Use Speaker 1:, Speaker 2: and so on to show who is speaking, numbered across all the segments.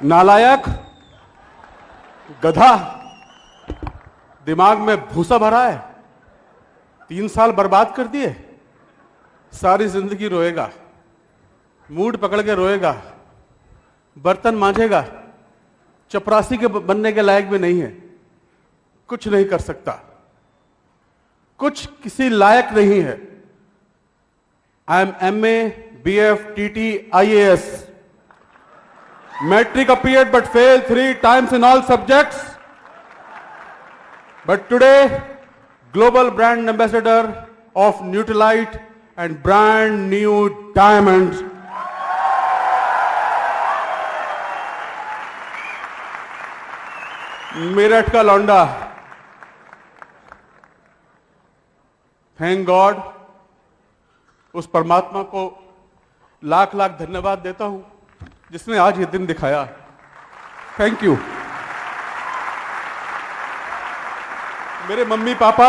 Speaker 1: नालायक, गधा, दिमाग में भूसा भरा है, 3 साल बर्बाद कर दिए, सारी जिंदगी रोएगा, मूड पकड़ के रोएगा, बर्तन मांजेगा, चपरासी के बनने के लायक भी नहीं है, कुछ नहीं कर सकता, कुछ किसी लायक नहीं है। I am MA, BF, TT, IAS. Metric appeared but failed 3 times in all subjects. But today, global brand ambassador of Nutrilite and brand new diamonds. Meerut का लौंडा। थैंक गॉड, उस परमात्मा को लाख लाख धन्यवाद देता हूं जिसने आज ये दिन दिखाया। Thank you. मेरे मम्मी पापा,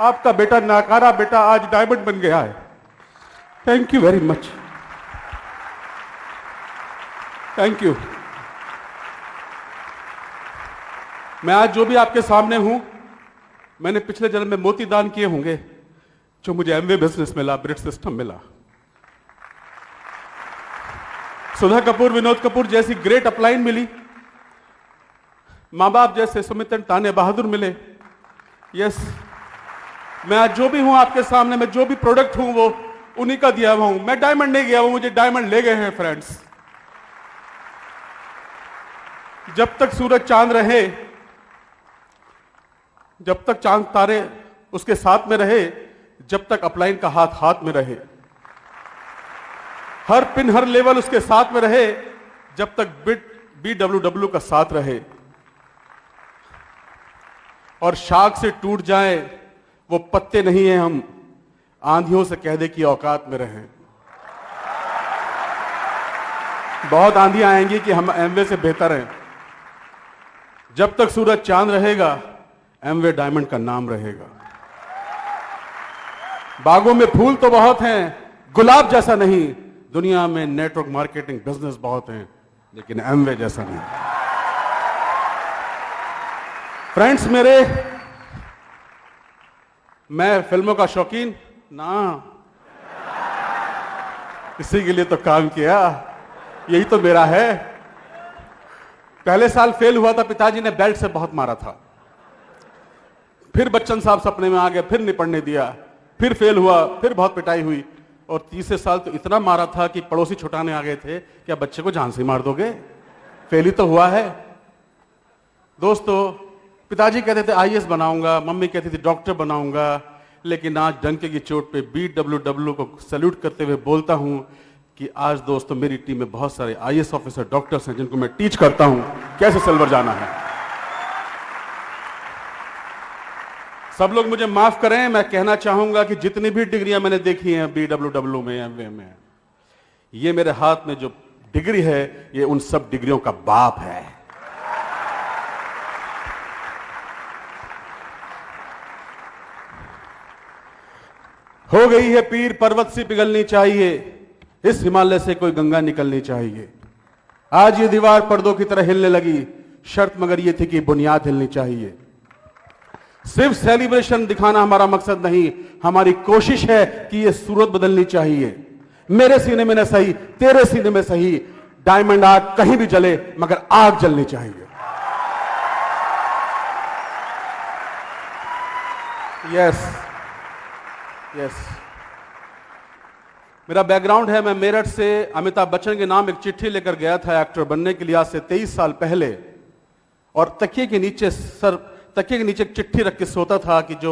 Speaker 1: आपका बेटा, नाकारा बेटा, आज डायमंड बन गया है। Thank you very much, thank you. मैं आज जो भी आपके सामने हूं, मैंने पिछले जन्म में मोती दान किए होंगे जो मुझे एमवे बिजनेस मिला, ब्रिट सिस्टम मिला। सुधा कपूर, विनोद कपूर जैसी ग्रेट अपलाइन मिली, मां बाप जैसे सुमित ताने बहादुर मिले। यस, मैं आज जो भी हूं आपके सामने, मैं जो भी प्रोडक्ट हूं वो उन्हीं का दिया हुआ हूं। मैं डायमंड नहीं गया हूं, मुझे डायमंड ले गए हैं फ्रेंड्स। जब तक सूरज चांद रहे, जब तक चांद तारे उसके साथ में रहे, जब तक अपलाइन का हाथ हाथ में रहे, हर पिन हर लेवल उसके साथ में रहे, जब तक BWW का साथ रहे, और शाख से टूट जाए वो पत्ते नहीं है, हम आंधियों से कह दे कि औकात में रहें। बहुत आंधियां आएंगी कि हम एमवे से बेहतर हैं। जब तक सूरज चांद रहेगा, एमवे डायमंड का नाम रहेगा। बागों में फूल तो बहुत हैं, गुलाब जैसा नहीं। दुनिया में नेटवर्क मार्केटिंग बिजनेस बहुत हैं, लेकिन एमवे जैसा नहीं। फ्रेंड्स मेरे, मैं फिल्मों का शौकीन ना, इसी के लिए तो काम किया, यही तो मेरा है। पहले साल फेल हुआ था, पिताजी ने बेल्ट से बहुत मारा था। फिर बच्चन साहब सपने में आ गए, फिर नहीं पढ़ने दिया, फिर फेल हुआ, फिर बहुत पिटाई हुई, और तीसरे साल तो इतना मारा था कि पड़ोसी छुटाने आ गए थे, क्या बच्चे को जान से मार दोगे, फेल ही तो हुआ है। दोस्तों, पिताजी कहते थे IAS बनाऊंगा, मम्मी कहती थी डॉक्टर बनाऊंगा, लेकिन आज डंके की चोट पे BWW को सैल्यूट करते हुए बोलता हूं कि आज दोस्तों मेरी टीम में बहुत सारे IAS ऑफिसर, डॉक्टर्स हैं जिनको मैं टीच करता हूं कैसे सिल्वर जाना है। सब लोग मुझे माफ करें, मैं कहना चाहूंगा कि जितनी भी डिग्रियां मैंने देखी हैं BWW में, एमवे में, ये मेरे हाथ में जो डिग्री है, ये उन सब डिग्रियों का बाप है। हो गई है पीर पर्वत सी पिघलनी चाहिए, इस हिमालय से कोई गंगा निकलनी चाहिए। आज ये दीवार पर्दों की तरह हिलने लगी, शर्त मगर ये थी कि बुनियाद हिलनी चाहिए। सिर्फ सेलिब्रेशन दिखाना हमारा मकसद नहीं, हमारी कोशिश है कि ये सूरत बदलनी चाहिए। मेरे सीने में न सही, तेरे सीने में सही, डायमंड आग कहीं भी जले, मगर आग जलनी चाहिए। यस यस, मेरा बैकग्राउंड है, मैं मेरठ से अमिताभ बच्चन के नाम एक चिट्ठी लेकर गया था एक्टर बनने के लिए आज से 23 साल पहले, और तकिए के नीचे एक चिट्ठी रख के सोता था कि जो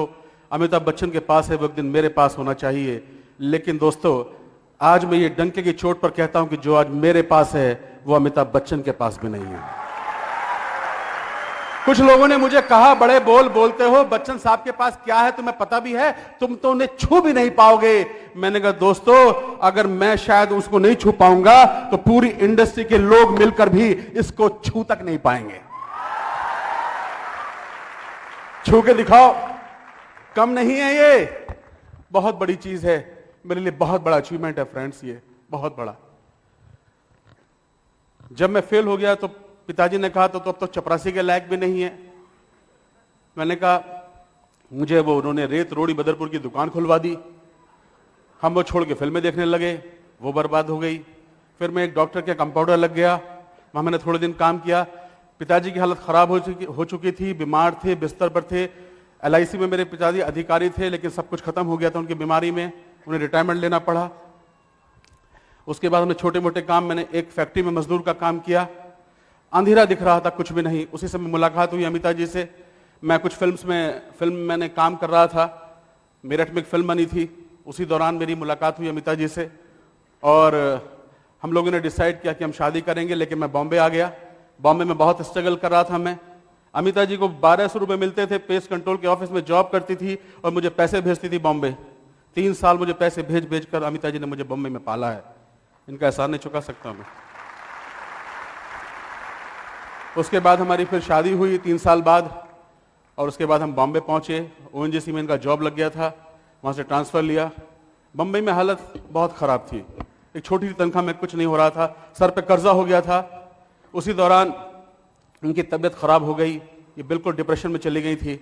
Speaker 1: अमिताभ बच्चन के पास है वो एक दिन मेरे पास होना चाहिए। लेकिन दोस्तों, आज मैं ये डंके की चोट पर कहता हूं कि जो आज मेरे पास है वो अमिताभ बच्चन के पास भी नहीं है। कुछ लोगों ने मुझे कहा, बड़े बोल बोलते हो, बच्चन साहब के पास क्या है तुम्हें पता भी है, तुम तो उन्हें छू भी नहीं पाओगे। मैंने कहा दोस्तों, अगर मैं शायद उसको नहीं छू पाऊंगा तो पूरी इंडस्ट्री के लोग मिलकर भी इसको छू तक नहीं पाएंगे। छू के दिखाओ, कम नहीं है, ये बहुत बड़ी चीज है, मेरे लिए बहुत बड़ा अचीवमेंट है फ्रेंड्स, ये बहुत बड़ा। जब मैं फेल हो गया तो पिताजी ने कहा तो अब तो चपरासी के लायक भी नहीं है। मैंने कहा मुझे वो उन्होंने रेत रोड़ी बदरपुर की दुकान खुलवा दी, हम वो छोड़ के फिल्में देखने लगे, वो बर्बाद हो गई। फिर मैं एक डॉक्टर के कंपाउंडर लग गया, वहां मैंने थोड़े दिन काम किया। पिताजी की हालत खराब हो चुकी थी, बीमार थे, बिस्तर पर थे। LIC में मेरे पिताजी अधिकारी थे, लेकिन सब कुछ खत्म हो गया था उनकी बीमारी में, उन्हें रिटायरमेंट लेना पड़ा। उसके बाद हमने छोटे मोटे काम, मैंने एक फैक्ट्री में मजदूर का काम किया, अंधेरा दिख रहा था, कुछ भी नहीं। उसी समय मुलाकात हुई अमिता जी से। मैं कुछ फिल्म मैंने काम कर रहा था, मेरठ में एक फिल्म बनी थी, उसी दौरान मेरी मुलाकात हुई अमिता जी से और हम लोगों ने डिसाइड किया कि हम शादी करेंगे। लेकिन मैं बॉम्बे आ गया। बॉम्बे में बहुत स्ट्रगल कर रहा था मैं। अमिता जी को 1200 रुपये मिलते थे, पेस्ट कंट्रोल के ऑफिस में जॉब करती थी और मुझे पैसे भेजती थी बॉम्बे। 3 साल मुझे पैसे भेज कर अमिता जी ने मुझे बॉम्बे में पाला है, इनका एहसान नहीं चुका सकता मैं। उसके बाद हमारी फिर शादी हुई 3 साल बाद और उसके बाद हम बॉम्बे पहुंचे। ONGC में इनका जॉब लग गया था, वहां से ट्रांसफर लिया। बम्बई में हालत बहुत खराब थी, एक छोटी सी तनख्वाह में कुछ नहीं हो रहा था, सर पे कर्जा हो गया था। उसी दौरान उनकी तबीयत खराब हो गई, ये बिल्कुल डिप्रेशन में चली गई थी।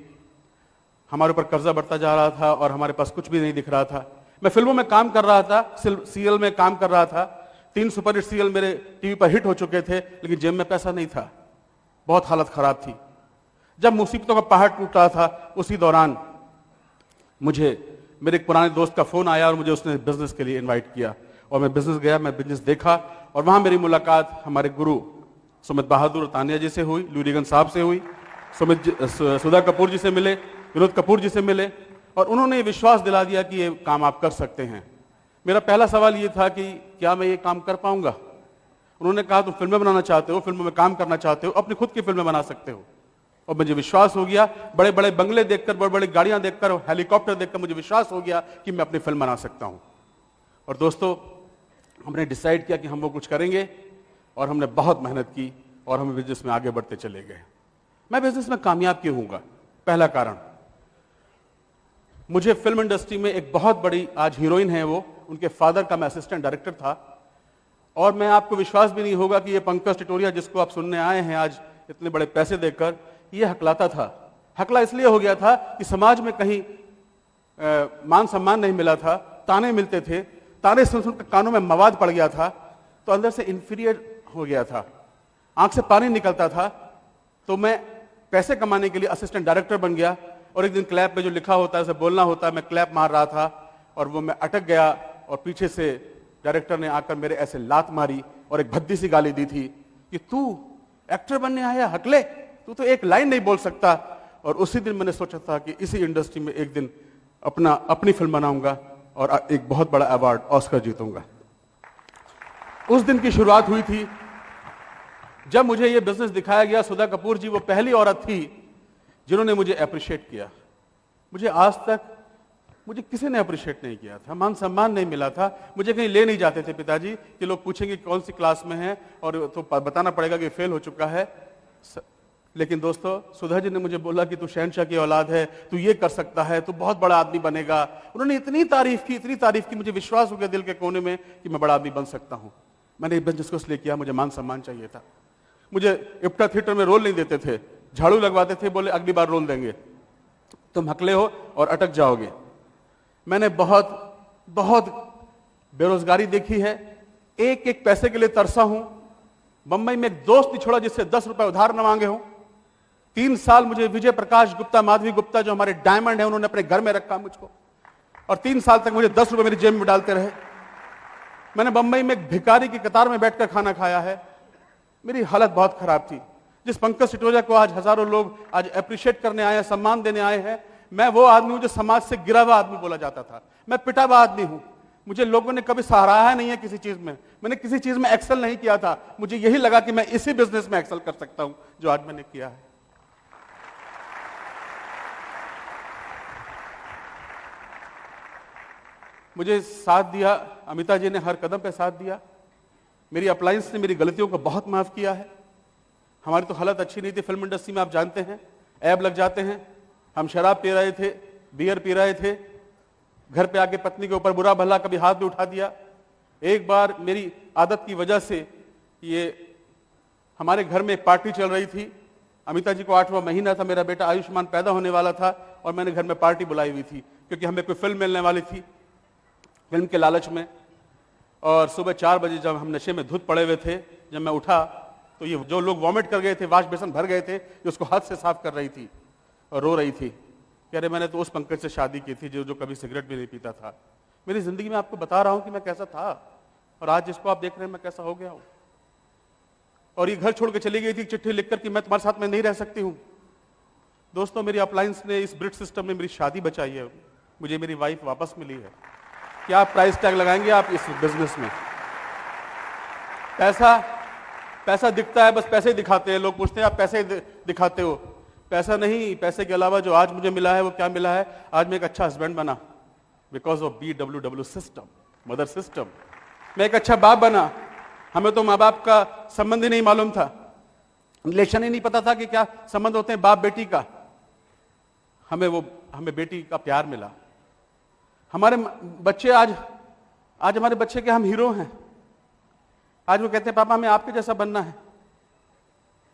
Speaker 1: हमारे ऊपर कर्जा बढ़ता जा रहा था और हमारे पास कुछ भी नहीं दिख रहा था। मैं फिल्मों में काम कर रहा था, सीरियल में काम कर रहा था, 3 सुपरहिट सीरियल मेरे टीवी पर हिट हो चुके थे, लेकिन जेब में पैसा नहीं था, बहुत हालत खराब थी। जब मुसीबतों का पहाड़ टूट रहा था, उसी दौरान मुझे मेरे एक पुराने दोस्त का फोन आया और मुझे उसने बिजनेस के लिए इनवाइट किया और मैं बिजनेस गया, मैं बिजनेस देखा और वहां मेरी मुलाकात हमारे गुरु सुमित बहादुर तानिया जी से हुई, लूरीगंज साहब से हुई, सुधा कपूर जी से मिले, विनोद कपूर जी से मिले और उन्होंने ये विश्वास दिला दिया कि ये काम आप कर सकते हैं। मेरा पहला सवाल ये था कि क्या मैं ये काम कर पाऊंगा। उन्होंने कहा तुम फिल्में बनाना चाहते हो, फिल्मों में काम करना चाहते हो, अपनी खुद की फिल्में बना सकते हो। और मुझे विश्वास हो गया, बड़े बड़े बंगले देखकर, बड़ी बड़ी गाड़ियां देखकर, हेलीकॉप्टर देखकर मुझे विश्वास हो गया कि मैं अपनी फिल्म बना सकता हूं। और दोस्तों, हमने डिसाइड किया कि हम वो कुछ करेंगे और हमने बहुत मेहनत की और हम बिजनेस में आगे बढ़ते चले गए। मैं बिजनेस में कामयाब क्यों होऊंगा? पहला कारण, मुझे फिल्म इंडस्ट्री में एक बहुत बड़ी आज हीरोइन है, वो उनके फादर का मैं असिस्टेंट डायरेक्टर था और मैं आपको विश्वास भी नहीं होगा कि ये पंकज टिटोरिया जिसको आप सुनने आए हैं आज इतने बड़े पैसे देकर, ये हकलाता था। हकला इसलिए हो गया था कि समाज में कहीं मान सम्मान नहीं मिला था, ताने मिलते थे, ताने सुन सुन कानों में मवाद पड़ गया था, तो अंदर से इंफीरियर हो गया था, आंख से पानी निकलता था। तो मैं पैसे कमाने के लिए असिस्टेंट डायरेक्टर बन गया और एक दिन क्लैप में जो लिखा होता है उसे बोलना होता है, मैं क्लैप मार रहा था और वो मैं अटक गया और पीछे से डायरेक्टर ने आकर मेरे ऐसे लात मारी और एक भद्दी सी गाली दी थी कि तू एक्टर बनने आया हकले, तू तो एक लाइन नहीं बोल सकता। और उसी दिन मैंने सोचा था कि इसी इंडस्ट्री में एक दिन अपनी फिल्म बनाऊंगा और एक बहुत बड़ा अवार्ड ऑस्कर जीतूंगा। उस दिन की शुरुआत हुई थी जब मुझे यह बिजनेस दिखाया गया। सुधा कपूर जी वो पहली औरत थी जिन्होंने मुझे अप्रिशिएट किया। मुझे आज तक मुझे किसी ने अप्रिशिएट नहीं किया था, मान सम्मान नहीं मिला था। मुझे कहीं ले नहीं जाते थे पिताजी कि लोग पूछेंगे कौन सी क्लास में है और तो बताना पड़ेगा कि फेल हो चुका है। लेकिन दोस्तों, सुधा जी ने मुझे बोला कि तू शहनशाह की औलाद है, तू ये कर सकता है, तू बहुत बड़ा आदमी बनेगा। उन्होंने इतनी तारीफ की, मुझे विश्वास हो गया दिल के कोने में कि मैं बड़ा आदमी बन सकता हूं। मैंने बिजनेस को इसलिए किया, मुझे मान सम्मान चाहिए था। मुझे इप्टा थिएटर में रोल नहीं देते थे, झाड़ू लगवाते थे, बोले अगली बार रोल देंगे, तुम हकले हो और अटक जाओगे। मैंने बहुत बहुत बेरोजगारी देखी है, एक एक पैसे के लिए तरसा हूं। बंबई में एक दोस्त नहीं छोड़ा जिससे 10 रुपए उधार न मांगे हो। 3 साल मुझे विजय प्रकाश गुप्ता, माधवी गुप्ता जो हमारे डायमंड है, उन्होंने अपने घर में रखा मुझको और 3 साल तक मुझे 10 रुपए मेरी जेब में डालते रहे। मैंने बंबई में एक भिखारी की कतार में बैठकर खाना खाया है। मेरी हालत बहुत खराब थी। जिस पंकज टिटोरिया को आज हजारों लोग आज अप्रिशिएट करने आए हैं, सम्मान देने आए हैं, मैं वो आदमी हूं जो समाज से गिरा हुआ आदमी बोला जाता था। मैं पिटा हुआ आदमी हूं। मुझे लोगों ने कभी सराहा नहीं है किसी चीज में, मैंने किसी चीज में एक्सेल नहीं किया था। मुझे यही लगा कि मैं इसी बिजनेस में एक्सेल कर सकता हूं जो आज मैंने किया है। मुझे साथ दिया, अमिता जी ने हर कदम पे साथ दिया। मेरी अप्लायंस ने मेरी गलतियों को बहुत माफ किया है। हमारी तो हालत अच्छी नहीं थी फिल्म इंडस्ट्री में, आप जानते हैं, ऐब लग जाते हैं। हम शराब पी रहे थे, बियर पी रहे थे, घर पे आके पत्नी के ऊपर बुरा भला कभी हाथ भी उठा दिया। एक बार मेरी आदत की वजह से ये हमारे घर में एक पार्टी चल रही थी। अमिता जी को 8वां महीना था, मेरा बेटा आयुष्मान पैदा होने वाला था और मैंने घर में पार्टी बुलाई हुई थी क्योंकि हमें कोई फिल्म मिलने वाली थी, फिल्म के लालच में। और सुबह 4 बजे जब हम नशे में धुत पड़े हुए थे, जब मैं उठा तो ये जो लोग वॉमिट कर गए थे, वाश बेसन भर गए थे, ये उसको हाथ से साफ कर रही थी और रो रही थी कि अरे मैंने तो उस पंकज से शादी की थी जो कभी सिगरेट भी नहीं पीता था। मेरी जिंदगी में आपको बता रहा हूं कि मैं कैसा था और आज जिसको आप देख रहे हैं मैं कैसा हो गया हूं। और ये घर छोड़ के चली गई थी चिट्ठी लिखकर कि मैं तुम्हारे साथ में नहीं रह सकती हूं। दोस्तों, मेरी अपलायंस ने, इस ब्रिट सिस्टम ने मेरी शादी बचाई है, मुझे मेरी वाइफ वापस मिली है। क्या आप प्राइस टैग लगाएंगे आप इस बिजनेस में? पैसा दिखता है, बस पैसे दिखाते हैं। लोग पूछते हैं आप पैसे दिखाते हो, पैसा नहीं। पैसे के अलावा जो आज मुझे मिला है वो क्या मिला है? आज मैं एक अच्छा हस्बैंड बना because of BWW system, mother system. मैं एक अच्छा बाप बना। हमें तो माँ बाप का संबंध ही नहीं मालूम था, रिलेशन ही नहीं पता था कि क्या संबंध होते हैं बाप बेटी का। हमें बेटी का प्यार मिला। हमारे बच्चे आज हमारे बच्चे के हम हीरो हैं। आज वो कहते हैं पापा हमें आपके जैसा बनना है।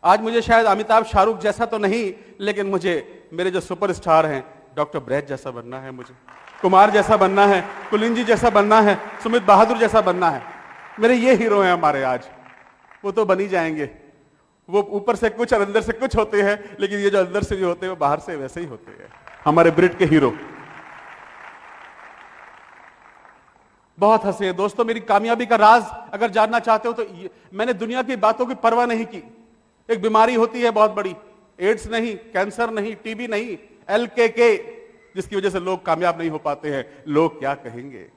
Speaker 1: आज मुझे शायद अमिताभ शाहरुख जैसा तो नहीं, लेकिन मुझे मेरे जो सुपरस्टार हैं डॉक्टर ब्रैड जैसा बनना है, मुझे कुमार जैसा बनना है, कुलिन जी जैसा बनना है, सुमित बहादुर जैसा बनना है। मेरे ये हीरो हैं हमारे आज। वो तो बन ही जाएंगे, वो ऊपर से कुछ और अंदर से कुछ होते हैं, लेकिन ये जो अंदर से जो होते हैं वो बाहर से वैसे ही होते हैं। हमारे ब्रिट के हीरो बहुत हंसे हैं। दोस्तों, मेरी कामयाबी का राज अगर जानना चाहते हो तो मैंने दुनिया की बातों की परवाह नहीं की। एक बीमारी होती है बहुत बड़ी, एड्स नहीं, कैंसर नहीं, टीबी नहीं, LKK, जिसकी वजह से लोग कामयाब नहीं हो पाते हैं। लोग क्या कहेंगे?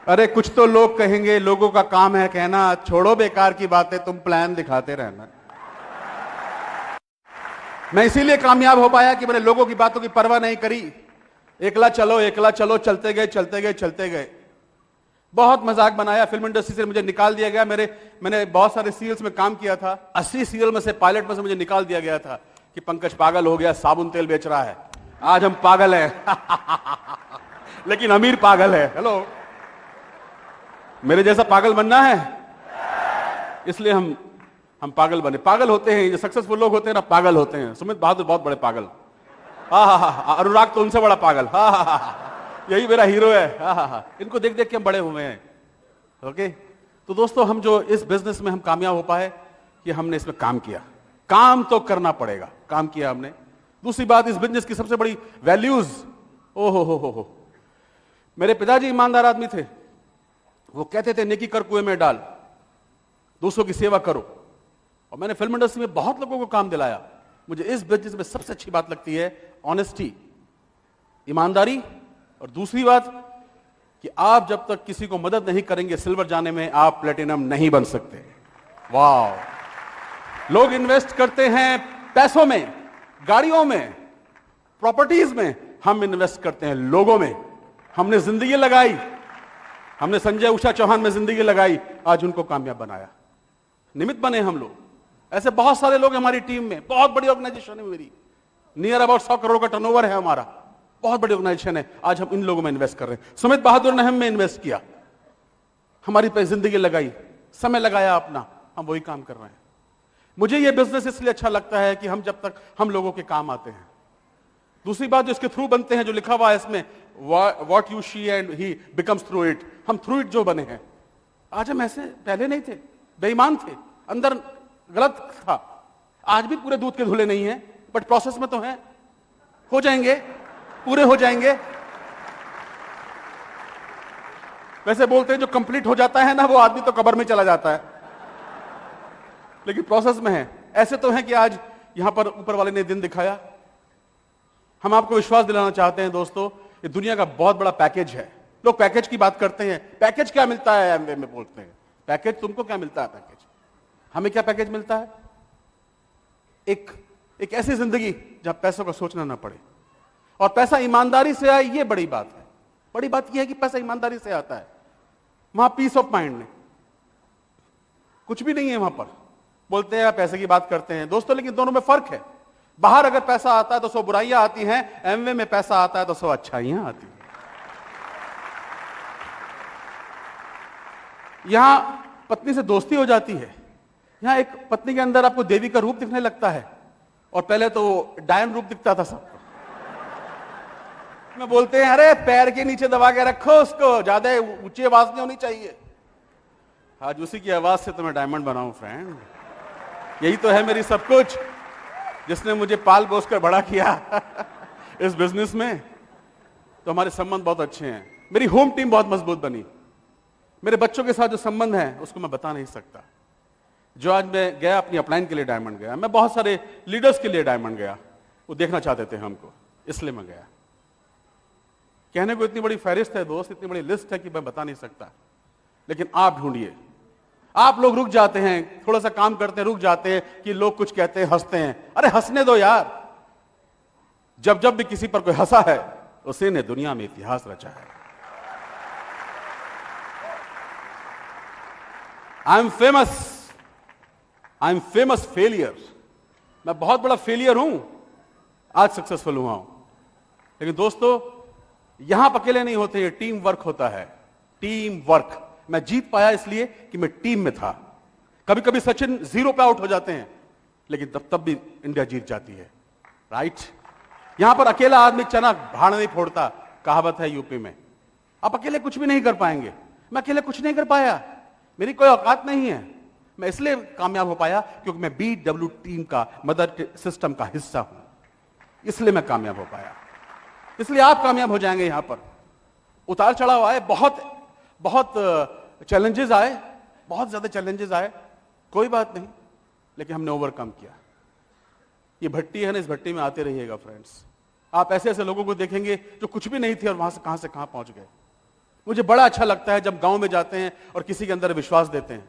Speaker 1: अरे कुछ तो लोग कहेंगे, लोगों का काम है कहना। छोड़ो बेकार की बातें, तुम प्लान दिखाते रहना। मैं इसीलिए कामयाब हो पाया कि मैंने लोगों की बातों की परवाह नहीं करी। एकला चलो, चलते गए। बहुत मजाक बनाया, फिल्म इंडस्ट्री से मुझे निकाल दिया गया। मैंने बहुत सारे सीरियल्स में काम किया था। 80 सीरियल में से, पायलट में से मुझे निकाल दिया गया था कि पंकज पागल हो गया, साबुन तेल बेच रहा है। आज हम पागल हैं लेकिन अमीर पागल है। हेलो, मेरे जैसा पागल बनना है, इसलिए हम पागल बने। पागल होते हैं जो सक्सेसफुल लोग होते हैं ना, पागल होते हैं। सुमित बहादुर बहुत बड़े पागल, हा। अनुराग तो उनसे बड़ा पागल, हा। यही मेरा हीरो है, हा। इनको देख देख के हम बड़े हुए हैं। ओके, तो दोस्तों, हम जो इस बिजनेस में हम कामयाब हो पाए कि हमने इसमें काम किया। काम तो करना पड़ेगा, काम किया हमने। दूसरी बात, इस बिजनेस की सबसे बड़ी वैल्यूज, हो। मेरे पिताजी ईमानदार आदमी थे। वो कहते थे नेकी कर कुएं में डाल, दूसरों की सेवा करो। और मैंने फिल्म इंडस्ट्री में बहुत लोगों को काम दिलाया। मुझे इस बिजनेस में सबसे अच्छी बात लगती है ऑनेस्टी, ईमानदारी। और दूसरी बात कि आप जब तक किसी को मदद नहीं करेंगे सिल्वर जाने में, आप प्लेटिनम नहीं बन सकते। वाह, लोग इन्वेस्ट करते हैं पैसों में, गाड़ियों में, प्रॉपर्टीज में। हम इन्वेस्ट करते हैं लोगों में। हमने जिंदगी लगाई, हमने संजय उषा चौहान में जिंदगी लगाई, आज उनको कामयाब बनाया, निमित्त बने हम लोग। ऐसे बहुत सारे लोग हमारी टीम में। बहुत बड़ी ऑर्गेनाइजेशन है मेरी, नियर अबाउट 100 करोड़ का टर्नओवर है हमारा, बहुत बड़ी ऑर्गेनाइजेशन है। आज हम इन लोगों में इन्वेस्ट कर रहे हैं। सुमित बहादुर ने हम में इन्वेस्ट किया, हमारी पे जिंदगी लगाई, समय लगाया अपना, हम वही काम कर रहे हैं। मुझे यह बिजनेस इसलिए अच्छा लगता है कि हम जब तक हम लोगों के काम आते हैं। दूसरी बात जो इसके थ्रू बनते हैं, जो लिखा हुआ है इसमें, what you see and he becomes through it, हम थ्रू इट जो बने हैं। आज हम ऐसे पहले नहीं थे, बेईमान थे, अंदर गलत था। आज भी पूरे दूध के धुले नहीं है, बट प्रोसेस में तो है, हो जाएंगे, पूरे हो जाएंगे। वैसे बोलते हैं जो कंप्लीट हो जाता है ना, वो आदमी तो कब्र में चला जाता है, लेकिन प्रोसेस में है। ऐसे तो है कि आज यहां पर ऊपर वाले ने दिन दिखाया। हम आपको विश्वास दिलाना चाहते हैं दोस्तों, ये दुनिया का बहुत बड़ा पैकेज है। लोग पैकेज की बात करते हैं, पैकेज क्या मिलता है एमवे में बोलते हैं। पैकेज तुमको क्या मिलता है? पैकेज हमें क्या पैकेज मिलता है? एक ऐसी जिंदगी जहां पैसों का सोचना ना पड़े, और पैसा ईमानदारी से आए, ये बड़ी बात है। बड़ी बात यह है कि पैसा ईमानदारी से आता है। वहां पीस ऑफ माइंड नहीं, कुछ भी नहीं है वहां पर। बोलते हैं पैसे की बात करते हैं दोस्तों, लेकिन दोनों में फर्क है। बाहर अगर पैसा आता है तो 100 बुराइयां आती हैं, एमवे में पैसा आता है तो 100 अच्छाइयां आती हैं। यहां पत्नी से दोस्ती हो जाती है। यहां एक पत्नी के अंदर आपको देवी का रूप दिखने लगता है, और पहले तो डायन रूप दिखता था सबको। में बोलते हैं अरे पैर के नीचे दबा के रखो उसको, ज्यादा ऊंची आवाज नहीं होनी चाहिए। आज उसी की आवाज से तो मैं डायमंड बनाऊं फ्रेंड। यही तो है मेरी सब कुछ, जिसने मुझे पाल पोस कर बड़ा किया इस बिजनेस में। तो हमारे संबंध बहुत अच्छे हैं, मेरी होम टीम बहुत मजबूत बनी। मेरे बच्चों के साथ जो संबंध है उसको मैं बता नहीं सकता। जो आज मैं गया अपनी अपलाइन के लिए डायमंड गया, मैं बहुत सारे लीडर्स के लिए डायमंड गया, वो देखना चाहते थे हमको, इसलिए मैं गया। कहने को इतनी बड़ी फहरिस्त है दोस्त, इतनी बड़ी लिस्ट है कि मैं बता नहीं सकता। लेकिन आप ढूंढिए। आप लोग रुक जाते हैं, थोड़ा सा काम करते हैं रुक जाते हैं कि लोग कुछ कहते हैं, हंसते हैं। अरे हंसने दो यार। जब जब भी किसी पर कोई हंसा है उसी ने दुनिया में इतिहास रचा है। I am famous failure. मैं बहुत बड़ा फेलियर हूं, आज सक्सेसफुल हुआ हूं। लेकिन दोस्तों यहां पर अकेले नहीं होते, टीम वर्क होता है। Team work. मैं जीत पाया इसलिए कि मैं टीम में था। कभी कभी सचिन 0 पे आउट हो जाते हैं, लेकिन तब भी इंडिया जीत जाती है। राइट। यहां पर अकेला आदमी चना भाड़ नहीं फोड़ता, कहावत है यूपी में। आप अकेले कुछ भी नहीं कर पाएंगे। मैं अकेले कुछ नहीं कर पाया, मेरी कोई औकात नहीं है। मैं इसलिए कामयाब हो पाया क्योंकि मैं BW टीम का, मदर सिस्टम का हिस्सा हूं, इसलिए मैं कामयाब हो पाया। इसलिए आप कामयाब हो जाएंगे। यहां पर उतार चढ़ाव आए, बहुत चैलेंजेस आए, बहुत ज्यादा चैलेंजेस आए, कोई बात नहीं, लेकिन हमने ओवरकम किया। ये भट्टी है ना, इस भट्टी में आते रहिएगा फ्रेंड्स। आप ऐसे ऐसे लोगों को देखेंगे जो कुछ भी नहीं थे और वहां से कहां पहुंच गए। मुझे बड़ा अच्छा लगता है जब गांव में जाते हैं और किसी के अंदर विश्वास देते हैं।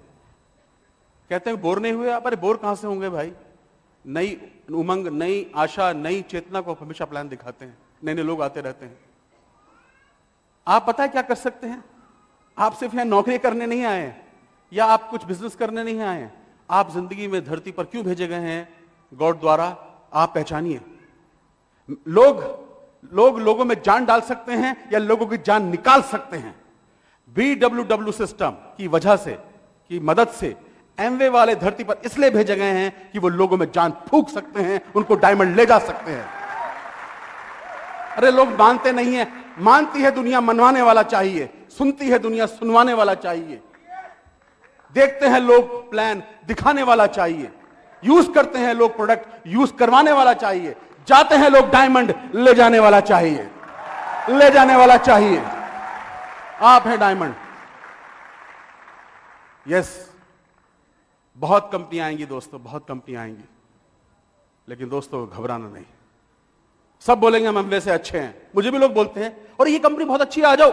Speaker 1: कहते हैं बोर नहीं हुए आप? अरे बोर कहां से होंगे भाई। नई उमंग, नई आशा, नई चेतना को हमेशा प्लान दिखाते हैं। नए नए लोग आते रहते हैं। आप पता है क्या कर सकते हैं? आप सिर्फ यहां नौकरी करने नहीं आए या आप कुछ बिजनेस करने नहीं आए। आप जिंदगी में धरती पर क्यों भेजे गए हैं गॉड द्वारा, आप पहचानिए। लोगों में जान डाल सकते हैं या लोगों की जान निकाल सकते हैं। BWW सिस्टम की वजह से, की मदद से एमवे वाले धरती पर इसलिए भेजे गए हैं कि वो लोगों में जान फूंक सकते हैं, उनको डायमंड ले जा सकते हैं। अरे लोग मानते नहीं है, मानती है दुनिया मनवाने वाला चाहिए, सुनती है दुनिया सुनवाने वाला चाहिए, देखते हैं लोग प्लान दिखाने वाला चाहिए, यूज करते हैं लोग प्रोडक्ट यूज करवाने वाला चाहिए, जाते हैं लोग डायमंड ले जाने वाला चाहिए, ले जाने वाला चाहिए। आप हैं डायमंड। यस, बहुत कंपनियां आएंगी दोस्तों, बहुत कंपनियां आएंगी, लेकिन दोस्तों घबराना नहीं। सब बोलेंगे हम एमवे से अच्छे हैं। मुझे भी लोग बोलते हैं और ये कंपनी बहुत अच्छी है, आ जाओ।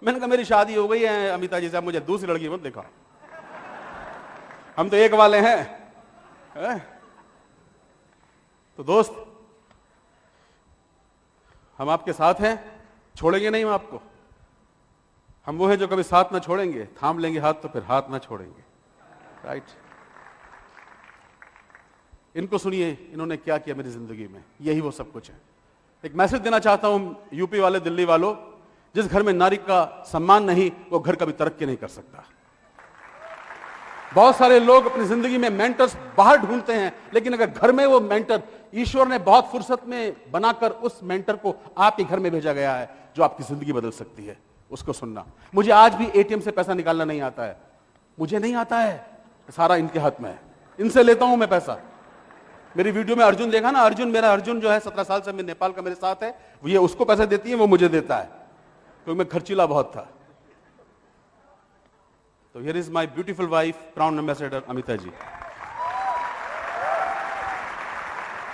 Speaker 1: मैंने कहा मेरी शादी हो गई है अमिता जी से, मुझे दूसरी लड़की मत दिखाओ, हम तो एक वाले हैं। तो दोस्त हम आपके साथ हैं, छोड़ेंगे नहीं हम आपको। हम वो हैं जो कभी साथ ना छोड़ेंगे, थाम लेंगे हाथ तो फिर हाथ ना छोड़ेंगे। राइट। इनको सुनिए, इन्होंने क्या किया मेरी जिंदगी में, यही वो सब कुछ है। एक मैसेज देना चाहता हूं यूपी वाले, दिल्ली वालों, जिस घर में नारी का सम्मान नहीं वो घर कभी तरक्की नहीं कर सकता। बहुत सारे लोग अपनी जिंदगी में मेंटर्स बाहर ढूंढते हैं, लेकिन अगर घर में वो मेंटर ईश्वर ने बहुत फुर्सत में बनाकर उस मेंटर को आपके घर में भेजा गया है जो आपकी जिंदगी बदल सकती है, उसको सुनना। मुझे आज भी एटीएम से पैसा निकालना नहीं आता है, मुझे नहीं आता है, सारा इनके हाथ में है, इनसे लेता हूं मैं पैसा। मेरी वीडियो में अर्जुन देखा ना, अर्जुन जो है 17 साल से नेपाल का मेरे साथ है, ये उसको पैसे देती है, वो मुझे देता है, क्योंकि मैं खर्चीला बहुत था। तो here is my beautiful wife, proud ambassador Amita ji.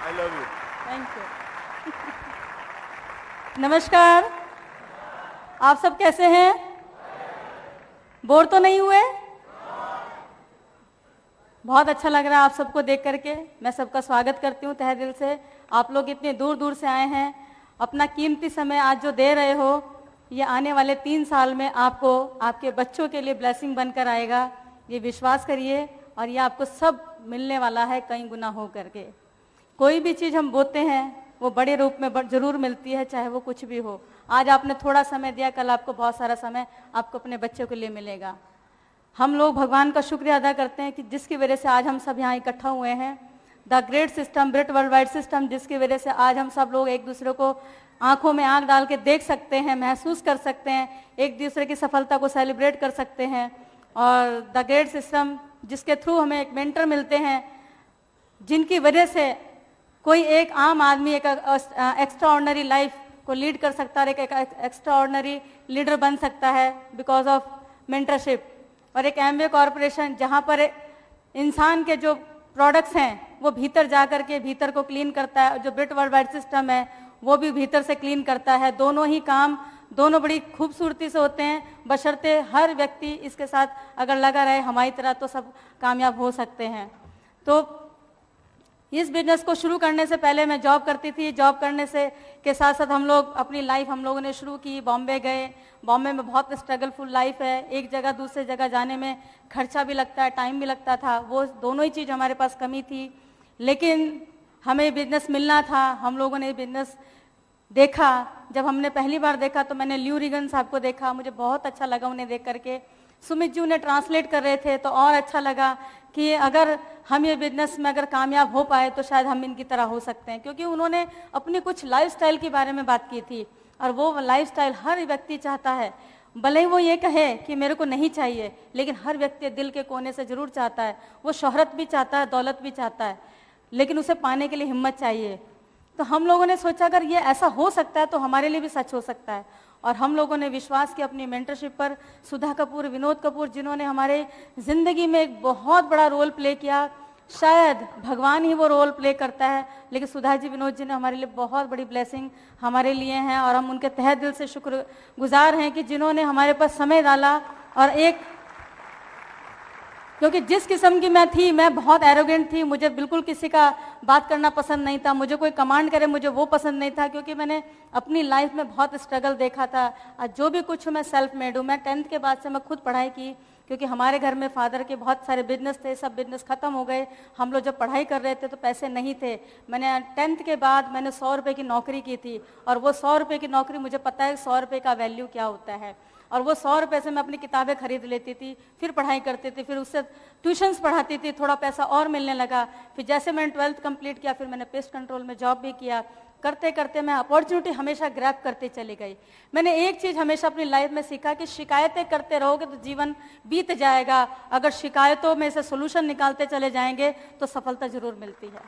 Speaker 1: I love you.
Speaker 2: Thank you. नमस्कार, आप सब कैसे हैं? बोर तो नहीं हुए? बहुत अच्छा लग रहा है आप सबको देख करके। मैं सबका स्वागत करती हूँ तहे दिल से। आप लोग इतने दूर दूर से आए हैं, अपना कीमती समय आज जो दे रहे हो, ये आने वाले 3 साल में आपको, आपके बच्चों के लिए ब्लेसिंग बनकर आएगा, ये विश्वास करिए। और ये आपको सब मिलने वाला है कई गुना हो करके। कोई भी चीज़ हम बोते हैं वो बड़े रूप में जरूर मिलती है, चाहे वो कुछ भी हो। आज आपने थोड़ा समय दिया, कल आपको बहुत सारा समय आपको अपने बच्चों के लिए मिलेगा। हम लोग भगवान का शुक्रिया अदा करते हैं कि जिसकी वजह से आज हम सब यहाँ इकट्ठा हुए हैं। The great system, great world wide system, जिसकी वजह से आज हम सब लोग एक दूसरे को आंखों में आंख डाल के देख सकते हैं, महसूस कर सकते हैं, एक दूसरे की सफलता को सेलिब्रेट कर सकते हैं। और द ग्रेट सिस्टम जिसके थ्रू हमें एक मेंटर मिलते हैं, जिनकी वजह से कोई एक आम आदमी एक एक्स्ट्रा ऑर्डिनरी लाइफ को लीड कर सकता है, एक एक्स्ट्रा ऑर्डिनरी लीडर बन सकता है बिकॉज ऑफ मेंटरशिप। और एक एमवे कॉरपोरेशन जहाँ पर इंसान के जो प्रोडक्ट्स हैं वो भीतर जा करके भीतर को क्लीन करता है, जो ब्रिट वर्ल्ड वाइड सिस्टम है वो भी भीतर से क्लीन करता है। दोनों ही काम दोनों बड़ी खूबसूरती से होते हैं, बशर्ते हर व्यक्ति इसके साथ अगर लगा रहे हमारी तरह, तो सब कामयाब हो सकते हैं। तो इस बिजनेस को शुरू करने से पहले मैं जॉब करती थी। जॉब करने से के साथ साथ हम लोग अपनी लाइफ हम लोगों ने शुरू की, बॉम्बे गए। बॉम्बे में बहुत स्ट्रगलफुल लाइफ है, एक जगह दूसरे जगह जाने में खर्चा भी लगता है, टाइम भी लगता था, वो दोनों ही चीज़ हमारे पास कमी थी। लेकिन हमें बिजनेस मिलना था, हम लोगों ने बिजनेस देखा। जब हमने पहली बार देखा तो मैंने ल्यू रिगन साहब को देखा, मुझे बहुत अच्छा लगा उन्हें देख करके। सुमित जी उन्हें ट्रांसलेट कर रहे थे तो और अच्छा लगा कि अगर हम ये बिजनेस में अगर कामयाब हो पाए तो शायद हम इनकी तरह हो सकते हैं, क्योंकि उन्होंने अपनी कुछ लाइफस्टाइल के बारे में बात की थी। और वो लाइफस्टाइल हर व्यक्ति चाहता है, भले ही वो ये कहे कि मेरे को नहीं चाहिए, लेकिन हर व्यक्ति दिल के कोने से जरूर चाहता है। वो शोहरत भी चाहता है, दौलत भी चाहता है, लेकिन उसे पाने के लिए हिम्मत चाहिए। तो हम लोगों ने सोचा अगर ये ऐसा हो सकता है तो हमारे लिए भी सच हो सकता है। और हम लोगों ने विश्वास किया अपनी मेंटरशिप पर। सुधा कपूर, विनोद कपूर, जिन्होंने हमारे ज़िंदगी में एक बहुत बड़ा रोल प्ले किया, शायद भगवान ही वो रोल प्ले करता है, लेकिन सुधा जी, विनोद जी ने हमारे लिए बहुत बड़ी ब्लेसिंग हमारे लिए हैं। और हम उनके तहे दिल से शुक्रगुजार हैं कि जिन्होंने हमारे पास समय डाला। और एक क्योंकि जिस किस्म की मैं थी, मैं बहुत एरोगेंट थी, मुझे बिल्कुल किसी का बात करना पसंद नहीं था, मुझे कोई कमांड करे मुझे वो पसंद नहीं था, क्योंकि मैंने अपनी लाइफ में बहुत स्ट्रगल देखा था। और जो भी कुछ मैं सेल्फ मेड हूँ। मैं 10th के बाद से मैं खुद पढ़ाई की, क्योंकि हमारे घर में फादर के बहुत सारे बिजनेस थे, सब बिजनेस खत्म हो गए। हम लोग जब पढ़ाई कर रहे थे तो पैसे नहीं थे। मैंने 10th के बाद मैंने 100 रुपये की नौकरी की थी, और वो 100 रुपये की नौकरी, मुझे पता है 100 रुपये का वैल्यू क्या होता है। और वो 100 रुपये से मैं अपनी किताबें खरीद लेती थी, फिर पढ़ाई करती थी, फिर उससे ट्यूशन्स पढ़ाती थी, थोड़ा पैसा और मिलने लगा। फिर जैसे मैंने 12th कंप्लीट किया, फिर मैंने पेस्ट कंट्रोल में जॉब भी किया। करते करते मैं अपॉर्चुनिटी हमेशा ग्रैब करती चली गई। मैंने एक चीज़ हमेशा अपनी लाइफ में सीखा कि शिकायतें करते रहोगे तो जीवन बीत जाएगा, अगर शिकायतों में से सोल्यूशन निकालते चले जाएंगे तो सफलता जरूर मिलती है।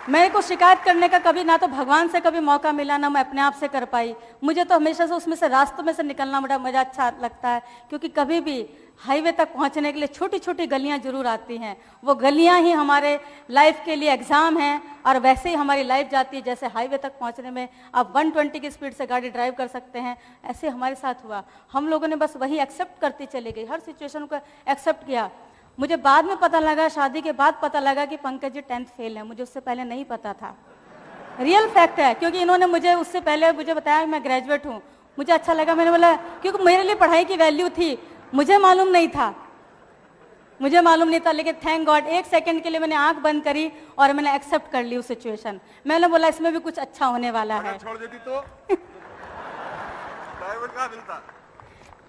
Speaker 2: मेरे को शिकायत करने का कभी ना तो भगवान से कभी मौका मिला, ना मैं अपने आप से कर पाई। मुझे तो हमेशा से उसमें से रास्तों में से निकलना बड़ा मजा अच्छा लगता है, क्योंकि कभी भी हाईवे तक पहुंचने के लिए छोटी छोटी गलियां जरूर आती हैं। वो गलियां ही हमारे लाइफ के लिए एग्जाम हैं, और वैसे ही हमारी लाइफ जाती है। जैसे हाईवे तक पहुंचने में आप 120 की स्पीड से गाड़ी ड्राइव कर सकते हैं, ऐसे हमारे साथ हुआ। हम लोगों ने बस वही एक्सेप्ट करती चली गई, हर सिचुएशन को एक्सेप्ट किया। मुझे बाद में पता लगा, शादी के बाद पता लगा कि पंकज जी 10th फेल है, मुझे उससे पहले नहीं पता था। रियल फैक्ट है, क्योंकि इन्होंने मुझे उससे पहले मुझे बताया कि मैं ग्रेजुएट हूँ। मुझे अच्छा लगा, मैंने बोला, क्योंकि मेरे लिए पढ़ाई की वैल्यू थी, मुझे मालूम नहीं था, लेकिन थैंक गॉड 1 सेकंड के लिए मैंने आंख बंद करी और मैंने एक्सेप्ट कर ली उस सिचुएशन। मैंने बोला इसमें भी कुछ अच्छा होने वाला है।
Speaker 3: छोड़ देती तो प्राइवेट कहाँ मिलता।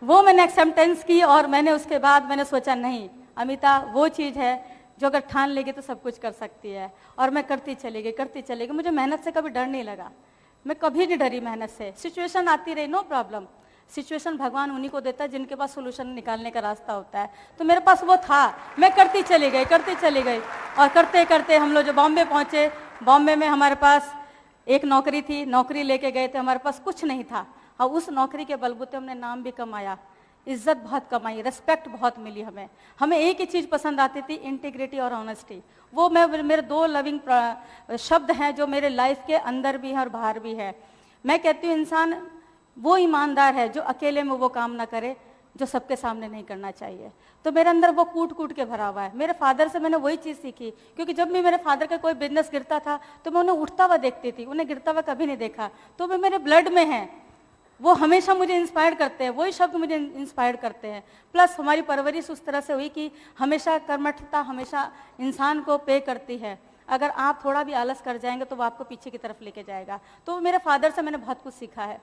Speaker 2: वो मैंने एक्सेप्टेंस की, और मैंने उसके बाद मैंने सोचा नहीं अमिता, वो चीज़ है जो अगर ठान लेगी तो सब कुछ कर सकती है। और मैं करती चली गई। मुझे मेहनत से कभी डर नहीं लगा, मैं कभी नहीं डरी मेहनत से। सिचुएशन आती रही, नो प्रॉब्लम। सिचुएशन भगवान उन्हीं को देता है जिनके पास सोल्यूशन निकालने का रास्ता होता है। तो मेरे पास वो था, मैं करती चली गई। और करते करते हम लोग जो बॉम्बे पहुंचे, बॉम्बे में हमारे पास एक नौकरी थी, नौकरी लेके गए थे, हमारे पास कुछ नहीं था। और उस नौकरी के बलबूते हमने नाम भी कमाया, इज्जत बहुत कमाई, रिस्पेक्ट बहुत मिली हमें एक ही चीज़ पसंद आती थी, इंटीग्रिटी और ऑनेस्टी। वो मेरे 2 लविंग शब्द हैं जो मेरे लाइफ के अंदर भी है और बाहर भी है। मैं कहती हूँ इंसान वो ईमानदार है जो अकेले में वो काम ना करे जो सबके सामने नहीं करना चाहिए। तो मेरे अंदर वो कूट कूट के भरा हुआ है। मेरे फादर से मैंने वही चीज़ सीखी, क्योंकि जब भी मेरे फादर का कोई बिजनेस गिरता था तो मैं उन्हें उठता हुआ देखती थी, उन्हें गिरता हुआ कभी नहीं देखा। तो वे मेरे ब्लड में है, वो हमेशा मुझे इंस्पायर करते हैं, वही शब्द मुझे इंस्पायर करते हैं। प्लस हमारी परवरिश उस तरह से हुई कि हमेशा कर्मठता हमेशा इंसान को पे करती है। अगर आप थोड़ा भी आलस कर जाएंगे तो वो आपको पीछे की तरफ लेके जाएगा। तो मेरे फादर से मैंने बहुत कुछ सीखा है।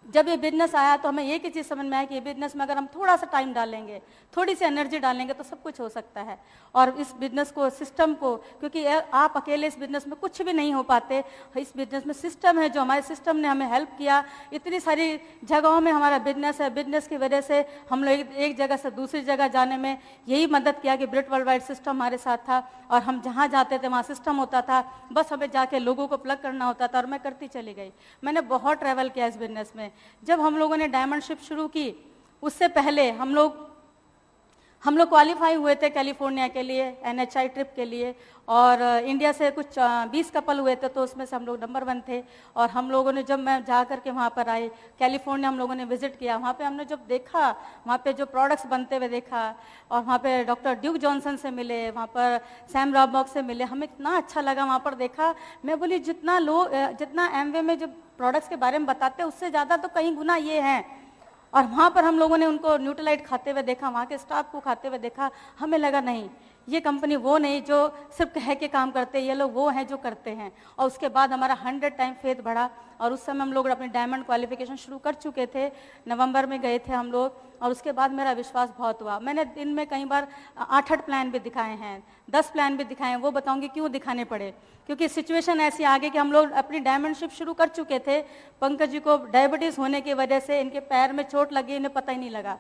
Speaker 2: जब ये बिजनेस आया तो हमें एक ही चीज़ समझ में आया कि ये बिजनेस में अगर हम थोड़ा सा टाइम डालेंगे, थोड़ी सी एनर्जी डालेंगे तो सब कुछ हो सकता है। और इस बिजनेस को, सिस्टम को, क्योंकि आप अकेले इस बिजनेस में कुछ भी नहीं हो पाते, इस बिजनेस में सिस्टम है, जो हमारे सिस्टम ने हमें हेल्प किया। इतनी सारी जगहों में हमारा बिजनेस है, बिजनेस की वजह से हम लोग एक जगह से दूसरी जगह जाने में यही मदद किया कि ब्रिट वर्ल्ड वाइड सिस्टम हमारे साथ था, और हम जहाँ जाते थे वहाँ सिस्टम होता था, बस हमें जाके लोगों को प्लग करना होता था, और मैं करती चली गई। मैंने बहुत ट्रैवल किया इस बिजनेस में। जब हम लोगों ने डायमंड शिप शुरू की, उससे पहले हम लोग क्वालिफाई हुए थे कैलिफोर्निया के लिए, NHI ट्रिप के लिए, और इंडिया से कुछ 20 कपल हुए थे, तो उसमें से हम लोग नंबर 1 थे। और हम लोगों ने, जब मैं जा करके वहाँ पर आई कैलिफोर्निया, हम लोगों ने विजिट किया, वहाँ पे हमने जब देखा, वहाँ पे जो प्रोडक्ट्स बनते हुए देखा, और वहाँ पे डॉक्टर ड्यूक जॉनसन से मिले, वहाँ पर सैम रॉबॉक से मिले, हमें इतना अच्छा लगा वहाँ पर देखा। मैं बोली जितना एमवे में जो प्रोडक्ट्स के बारे में बताते हैं उससे ज़्यादा तो कहीं गुना ये हैं। और वहाँ पर हम लोगों ने उनको न्यूट्रलाइट खाते हुए देखा, वहाँ के स्टाफ को खाते हुए देखा, हमें लगा नहीं, ये कंपनी वो नहीं जो सिर्फ कह के काम करते हैं, ये लोग वो हैं जो करते हैं। और उसके बाद हमारा 100 टाइम फेथ बढ़ा, और उस समय हम लोग अपनी डायमंड क्वालिफिकेशन शुरू कर चुके थे, नवंबर में गए थे हम लोग। और उसके बाद मेरा विश्वास बहुत हुआ। मैंने दिन में कई बार 8-8 प्लान भी दिखाए हैं, 10 प्लान भी दिखाए हैं। वो बताऊंगी क्यों दिखाने पड़े, क्योंकि सिचुएशन ऐसी आ गई कि हम लोग अपनी डायमंड शिप शुरू कर चुके थे। पंकज जी को डायबिटीज होने की वजह से इनके पैर में चोट लगी, इन्हें पता ही नहीं लगा,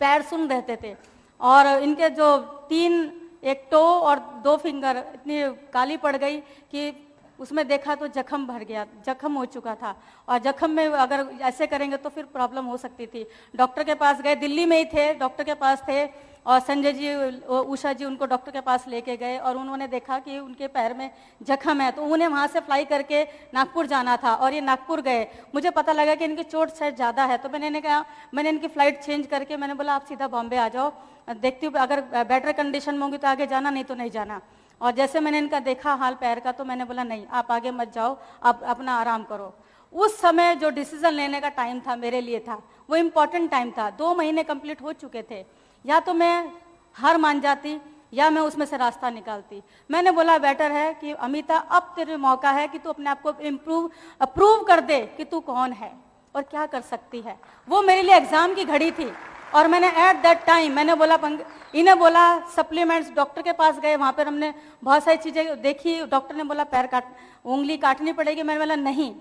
Speaker 2: पैर सुन रहते थे, और इनके जो 1 टो और 2 फिंगर इतनी काली पड़ गई कि उसमें देखा तो जख्म भर गया, जख्म हो चुका था। और जख्म में अगर ऐसे करेंगे तो फिर प्रॉब्लम हो सकती थी। डॉक्टर के पास गए, दिल्ली में ही थे, डॉक्टर के पास थे, और संजय जी, उषा जी उनको डॉक्टर के पास लेके गए, और उन्होंने देखा कि उनके पैर में जख्म है। तो उन्हें वहाँ से फ्लाई करके नागपुर जाना था, और ये नागपुर गए। मुझे पता लगा कि इनकी चोट शायद ज़्यादा है, तो मैंने इनकी फ़्लाइट चेंज करके मैंने बोला आप सीधा बॉम्बे आ जाओ, देखती हूँ अगर बेटर कंडीशन में होंगी तो आगे जाना, नहीं तो नहीं जाना। और जैसे मैंने इनका देखा हाल पैर का, तो मैंने बोला नहीं, आप आगे मत जाओ, आप अपना आराम करो। उस समय जो डिसीजन लेने का टाइम था मेरे लिए था, वो इम्पॉर्टेंट टाइम था। 2 महीने कंप्लीट हो चुके थे, या तो मैं हार मान जाती या मैं उसमें से रास्ता निकालती। मैंने बोला बेटर है कि अमिता, अब तेरे मौका है कि तू अपने आप को प्रूव कर दे कि तू कौन है और क्या कर सकती है। वो मेरे लिए एग्जाम की घड़ी थी। और मैंने एट दैट टाइम मैंने बोला, इन्हें बोला सप्लीमेंट्स, डॉक्टर के पास गए, वहाँ पर हमने बहुत सारी चीज़ें देखी। डॉक्टर ने बोला उंगली काटनी पड़ेगी। मैंने बोला नहीं,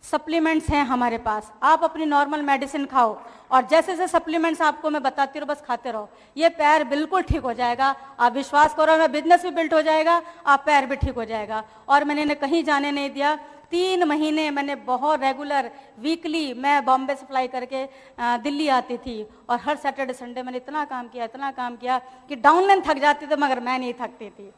Speaker 2: सप्लीमेंट्स हैं हमारे पास, आप अपनी नॉर्मल मेडिसिन खाओ, और जैसे जैसे सप्लीमेंट्स आपको मैं बताती रहूँ बस खाते रहो, ये पैर बिल्कुल ठीक हो जाएगा। आप विश्वास करो, मैं बिजनेस भी बिल्ट हो जाएगा, आप पैर भी ठीक हो जाएगा। और मैंने इन्हें कहीं जाने नहीं दिया। 3 महीने मैंने बहुत रेगुलर, वीकली मैं बॉम्बे से फ्लाई करके दिल्ली आती थी, और हर सैटरडे संडे मैंने इतना काम किया कि डाउनलाइन थक जाती थी, मगर मैं नहीं थकती थी,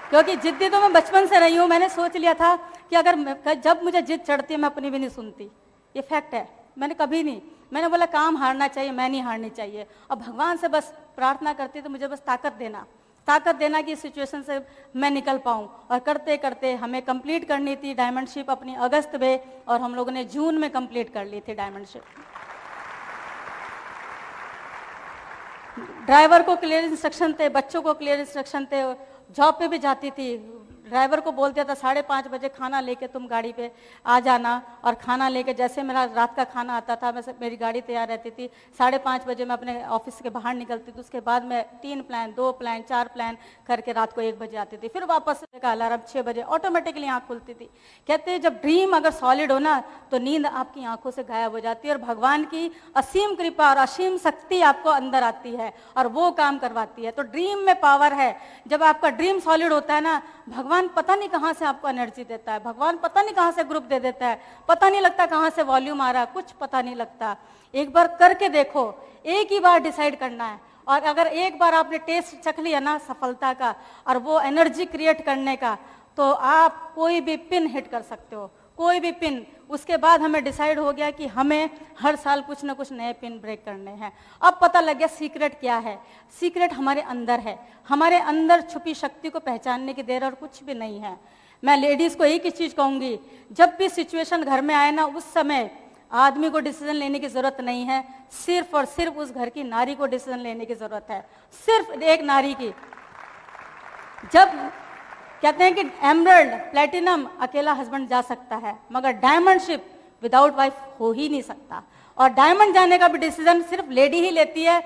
Speaker 2: क्योंकि जिद्दी तो मैं बचपन से रही हूँ। मैंने सोच लिया था कि अगर जब मुझे जिद चढ़ती है मैं अपनी भी नहीं सुनती, ये फैक्ट है। मैंने कभी नहीं, मैंने बोला काम हारना चाहिए, मैं नहीं हारनी चाहिए। और भगवान से बस प्रार्थना करती तो मुझे बस ताकत देना कि इस सिचुएशन से मैं निकल पाऊँ। और करते करते हमें कंप्लीट करनी थी डायमंड शिप अपनी अगस्त में, और हम लोगों ने जून में कंप्लीट कर ली थी डायमंड शिप। ड्राइवर को क्लियर इंस्ट्रक्शन थे, बच्चों को क्लियर इंस्ट्रक्शन थे, जॉब पे भी जाती थी, ड्राइवर को बोल दिया था 5:30 बजे खाना लेके तुम गाड़ी पे आ जाना, और खाना लेके जैसे मेरा रात का खाना आता था, मेरी गाड़ी तैयार रहती थी, 5:30 बजे मैं अपने ऑफिस के बाहर निकलती थी। उसके बाद मैं 3 प्लान, 2 प्लान, 4 प्लान करके रात को 1 बजे आती थी। फिर वापस का अलार्म 6 बजे ऑटोमेटिकली आँख खुलती थी। कहते हैं जब ड्रीम अगर सॉलिड हो ना तो नींद आपकी आंखों से गायब हो जाती है, और भगवान की असीम कृपा और असीम शक्ति आपको अंदर आती है और वो काम करवाती है। तो ड्रीम में पावर है। जब आपका ड्रीम सॉलिड होता है ना, भगवान पता नहीं कहां से आपको एनर्जी देता है, भगवान पता नहीं कहां से ग्रुप दे देता है, पता नहीं लगता कहां से वॉल्यूम आ रहा है, कुछ पता नहीं लगता। एक बार करके देखो, एक ही बार डिसाइड करना है, और अगर एक बार आपने टेस्ट चख लिया ना सफलता का और वो एनर्जी क्रिएट करने का, तो आप कोई भी पिन हिट कर सकते हो, कोई भी पिन। उसके बाद हमें डिसाइड हो गया कि हमें हर साल कुछ ना कुछ नए पिन ब्रेक करने हैं। अब पता लग गया सीक्रेट क्या है। सीक्रेट हमारे अंदर है, हमारे अंदर छुपी शक्ति को पहचानने की देर और कुछ भी नहीं है। मैं लेडीज को एक ही चीज कहूंगी, जब भी सिचुएशन घर में आए ना, उस समय आदमी को डिसीजन लेने की जरूरत नहीं है, सिर्फ और सिर्फ उस घर की नारी को डिसीजन लेने की जरूरत है, सिर्फ एक नारी की। कहते हैं कि एमरल्ड प्लेटिनम अकेला हस्बैंड जा सकता है, मगर डायमंडशिप विदाउट वाइफ हो ही नहीं सकता। और डायमंड जाने का भी डिसीजन सिर्फ लेडी ही लेती है,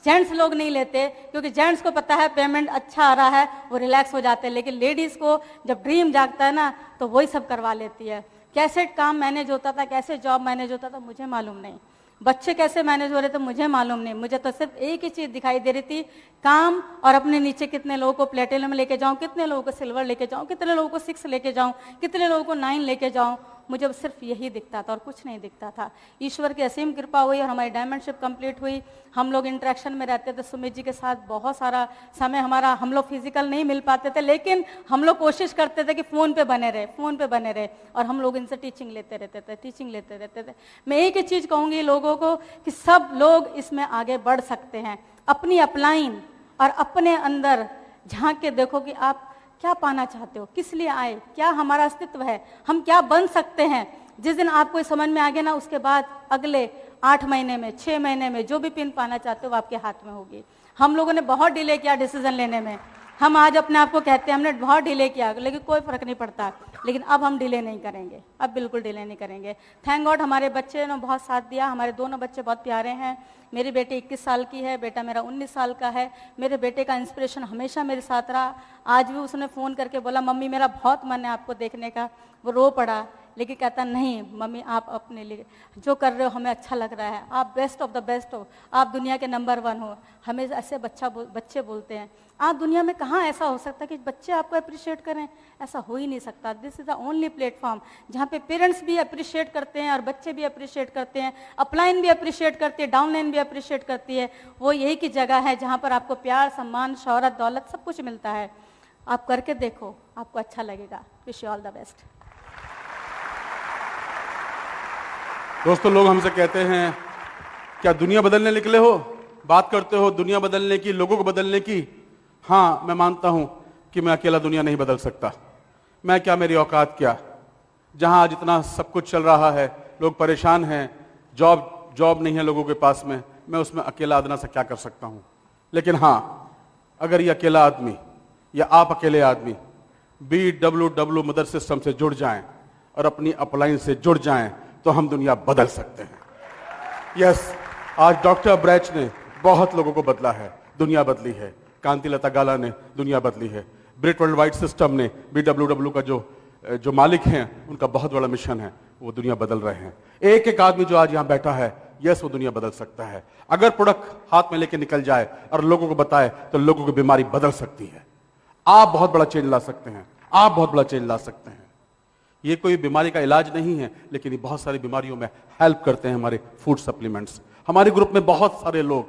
Speaker 2: जेंट्स लोग नहीं लेते, क्योंकि जेंट्स को पता है पेमेंट अच्छा आ रहा है, वो रिलैक्स हो जाते हैं। लेकिन लेडीज को जब ड्रीम जागता है ना, तो वही सब करवा लेती है। कैसे काम मैनेज होता था, कैसे जॉब मैनेज होता था, मुझे मालूम नहीं। बच्चे कैसे मैनेज हो रहे थे, मुझे मालूम नहीं। मुझे तो सिर्फ एक ही चीज दिखाई दे रही थी, काम, और अपने नीचे कितने लोगों को प्लेटिनम लेके जाऊं, कितने लोगों को सिल्वर लेके जाऊं, कितने लोगों को 6 लेके जाऊं, कितने लोगों को 9 लेके जाऊं। मुझे सिर्फ यही दिखता था और कुछ नहीं दिखता था। ईश्वर की असीम कृपा हुई और हमारी डायमंडशिप कंप्लीट हुई। हम लोग इंटरेक्शन में रहते थे सुमित जी के साथ, बहुत सारा समय हमारा, हम लोग फिजिकल नहीं मिल पाते थे, लेकिन हम लोग कोशिश करते थे कि फ़ोन पे बने रहे, फ़ोन पे बने रहे, और हम लोग इनसे टीचिंग लेते रहते थे। मैं एक ही चीज़ कहूँगी लोगों को कि सब लोग इसमें आगे बढ़ सकते हैं। अपनी अपलाइन और अपने अंदर झांक के देखो कि आप क्या पाना चाहते हो, किस लिए आए, क्या हमारा अस्तित्व है, हम क्या बन सकते हैं। जिस दिन आपको समझ में आ गया ना, उसके बाद अगले 8 महीने में, 6 महीने में जो भी पिन पाना चाहते हो वो आपके हाथ में होगी। हम लोगों ने बहुत डिले किया डिसीजन लेने में। हम आज अपने आप को कहते हैं हमने बहुत डिले किया, लेकिन कोई फर्क नहीं पड़ता। लेकिन अब हम डिले नहीं करेंगे, अब बिल्कुल डिले नहीं करेंगे। थैंक गॉड हमारे बच्चे ने बहुत साथ दिया। हमारे दोनों बच्चे बहुत प्यारे हैं। मेरी बेटी 21 साल की है, बेटा मेरा 19 साल का है। मेरे बेटे का इंस्पिरेशन हमेशा मेरे साथ रहा। आज भी उसने फ़ोन करके बोला, मम्मी मेरा बहुत मन है आपको देखने का। वो रो पड़ा, लेकिन कहता नहीं मम्मी, आप अपने लिए जो कर रहे हो हमें अच्छा लग रहा है, आप बेस्ट ऑफ द बेस्ट हो, आप दुनिया के नंबर 1 हो। हमें ऐसे बच्चे बोलते हैं। आज दुनिया में कहाँ ऐसा हो सकता है कि बच्चे आपको अप्रिशिएट करें, ऐसा हो ही नहीं सकता। This is the only platform जहाँ पे पेरेंट्स भी अप्रिशिएट करते हैं और बच्चे भी अप्रिशिएट करते हैं, अपलाइन भी अप्रिशिएट करती है, डाउनलाइन भी अप्रिशिएट करती है। वो यही की जगह है जहाँ पर आपको प्यार, सम्मान, शौहरत, दौलत सब कुछ मिलता है। आप करके देखो, आपको अच्छा लगेगा। Wish you all the best.
Speaker 1: दोस्तों, लोग हमसे कहते हैं क्या दुनिया बदलने निकले हो, बात करते हो दुनिया बदलने की, लोगों को बदलने की। हाँ, मैं मानता हूं कि मैं अकेला दुनिया नहीं बदल सकता। मैं क्या, मेरी औकात क्या। जहां आज इतना सब कुछ चल रहा है, लोग परेशान हैं, जॉब नहीं है लोगों के पास में, मैं उसमें अकेला आदना से क्या कर सकता हूं। लेकिन हाँ, अगर ये अकेला आदमी या आप अकेले आदमी BWW मदर सिस्टम से जुड़ जाएं और अपनी अपलाइन से जुड़ जाएं तो हम दुनिया बदल सकते हैं। यस, आज डॉक्टर ब्रैच ने बहुत लोगों को बदला है, दुनिया बदली है। कांतिलता गाला ने दुनिया बदली है। ब्रिट वर्ल्ड वाइड सिस्टम ने BWW का जो मालिक हैं, उनका बहुत बड़ा मिशन है, वो दुनिया बदल रहे हैं। एक एक आदमी जो आज यहाँ बैठा है, यस, वो दुनिया बदल सकता है। अगर प्रोडक्ट हाथ में लेके निकल जाए और लोगों को बताए तो लोगों की बीमारी बदल सकती है। आप बहुत बड़ा चेंज ला सकते हैं, आप बहुत बड़ा चेंज ला सकते हैं। ये कोई बीमारी का इलाज नहीं है, लेकिन ये बहुत सारी बीमारियों में हेल्प करते हैं हमारे फूड सप्लीमेंट्स। हमारे ग्रुप में बहुत सारे लोग,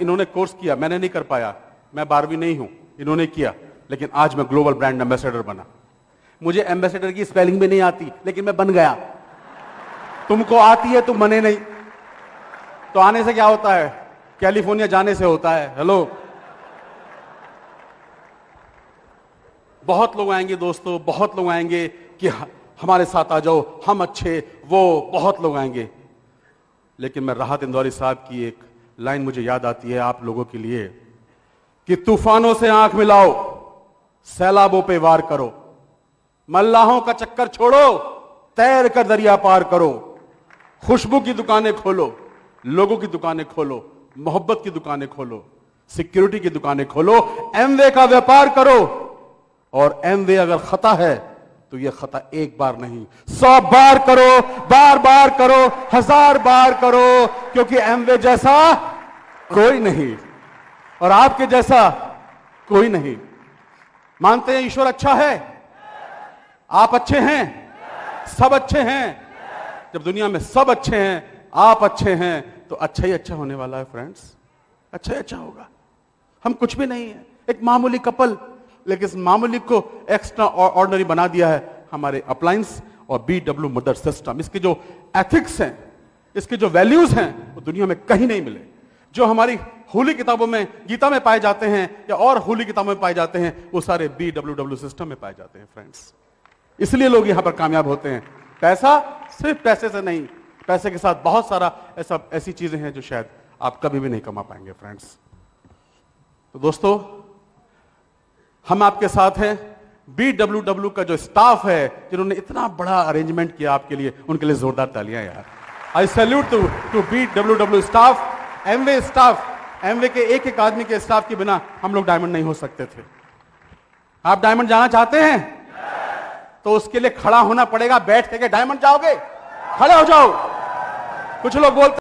Speaker 1: इन्होंने कोर्स किया, मैंने नहीं कर पाया, मैं 12वीं नहीं हूं, इन्होंने किया, लेकिन आज मैं ग्लोबल ब्रांड एम्बेसडर बना। मुझे एम्बेसडर की स्पेलिंग भी नहीं आती, लेकिन मैं बन गया। तुमको आती है, तुम बने नहीं, तो आने से क्या होता है, कैलिफोर्निया जाने से होता है। हेलो, बहुत लोग आएंगे दोस्तों, बहुत लोग आएंगे कि हमारे साथ आ जाओ, हम अच्छे, वो बहुत लोग आएंगे। लेकिन मैं राहत इंदौरी साहब की एक लाइन मुझे याद आती है आप लोगों के लिए कि तूफानों से आंख मिलाओ, सैलाबों पे वार करो, मल्लाहों का चक्कर छोड़ो, तैर कर दरिया पार करो, खुशबू की दुकानें खोलो, लोगों की दुकानें खोलो, मोहब्बत की दुकानें खोलो, सिक्योरिटी की दुकानें खोलो, एमवे का व्यापार करो। और एमवे अगर खता है तो यह खता एक बार नहीं, 100 बार करो, बार बार करो, 1000 बार करो, क्योंकि एमवे जैसा कोई नहीं और आपके जैसा कोई नहीं। मानते हैं ईश्वर अच्छा है, आप अच्छे हैं, सब अच्छे हैं। जब दुनिया में सब अच्छे हैं, आप अच्छे हैं, तो अच्छा ही अच्छा होने वाला है फ्रेंड्स, अच्छा ही अच्छा होगा। हम कुछ भी नहीं है, एक मामूली कपल, लेकिन इस मामूली को एक्स्ट्रा ऑर्डिनरी बना दिया है हमारे अप्लायंस और BW मदर सिस्टम। इसके जो एथिक्स हैं, इसके जो वैल्यूज हैं, वो दुनिया में कहीं नहीं मिले। जो हमारी होली किताबों में, गीता में पाए जाते हैं या और होली किताबों में पाए जाते हैं, वो सारे BWW सिस्टम में पाए जाते हैं फ्रेंड्स। इसलिए लोग यहां पर कामयाब होते हैं। पैसा सिर्फ पैसे से नहीं, पैसे के साथ बहुत सारा ऐसी चीजें हैं जो शायद आप कभी भी नहीं कमा पाएंगे फ्रेंड्स। तो दोस्तों, हम आपके साथ हैं, BWW का जो स्टाफ है, जिन्होंने इतना बड़ा अरेंजमेंट किया आपके लिए, उनके लिए जोरदार तालियां यार। I salute to BWW staff, Amway staff. Amway के एक एक आदमी के स्टाफ के बिना हम लोग डायमंड नहीं हो सकते थे। आप डायमंड जाना चाहते हैं तो उसके लिए खड़ा होना पड़ेगा। बैठ के डायमंड जाओगे? खड़े हो जाओ। कुछ लोग बोलते